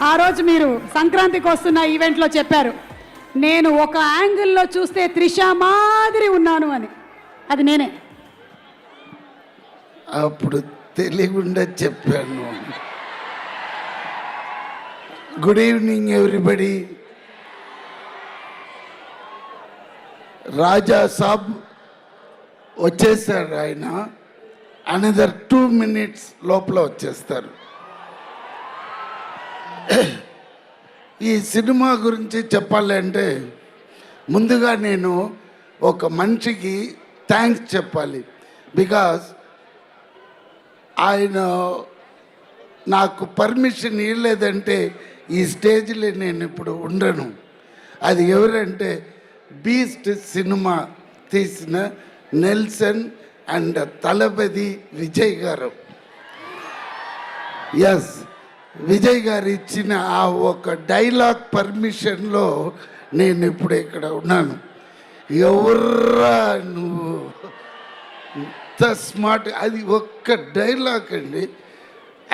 ఆ రోజు మీరు సంక్రాంతికి వస్తున్న ఈవెంట్లో చెప్పారు, నేను ఒక యాంగిల్లో చూస్తే త్రిష మాదిరి ఉన్నాను అని. అది నేనే. అప్పుడు తెలియకుండా చెప్పాను. Good evening everybody. Raja Saab వచ్చేసారు. ఆయన అనదర్ 2 minutes లోపల వచ్చేస్తారు. ఈ సినిమా గురించి చెప్పాలంటే ముందుగా నేను ఒక మనిషికి థ్యాంక్స్ చెప్పాలి. బికాస్ ఆయన నాకు పర్మిషన్ ఇవ్వలేదంటే ఈ స్టేజ్లో నేను ఇప్పుడు ఉండను. అది ఎవరంటే బీస్ట్ సినిమా తీసిన నెల్సన్ అండ్ తలపతి విజయ్ గారు. ఎస్, విజయ్ గారు ఇచ్చిన ఆ ఒక డైలాగ్ పర్మిషన్లో నేను ఇప్పుడు ఇక్కడ ఉన్నాను. ఎవర్రా నువ్వు, ఇంత స్మార్ట్. అది ఒక్క డైలాగ్ అండి.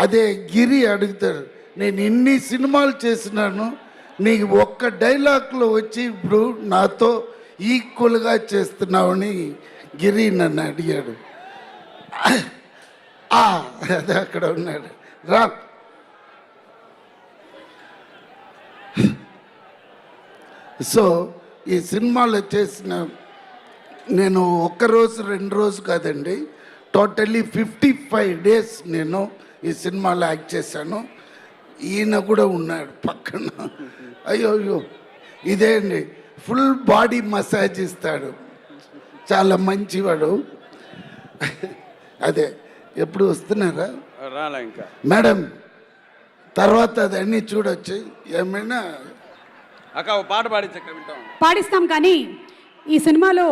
అదే గిరి అడుగుతాడు, నేను ఇన్ని సినిమాలు చేసినాను, నీకు ఒక్క డైలాగ్లో వచ్చి ఇప్పుడు నాతో ఈక్వల్గా చేస్తున్నావని గిరి నన్ను అడిగాడు. అదే అక్కడ ఉన్నాడు. రా. సో ఈ సినిమాలో చేసిన నేను ఒక్కరోజు 2 రోజు కాదండి, టోటల్లీ 55 days నేను ఈ సినిమాలో యాక్ట్ చేశాను. ఈయన కూడా ఉన్నాడు పక్కన. అయ్యో అయ్యో, ఇదే అండి, ఫుల్ బాడీ మసాజ్ ఇస్తాడు, చాలా మంచివాడు. అదే ఎప్పుడు వస్తున్నారా? రాలా ఇంకా మేడం, తర్వాత అదన్నీ చూడొచ్చు. ఏమైనా అక్క పాట పాడించక్క వింటాం. పాడిస్తాం, కానీ ఈ సినిమాలో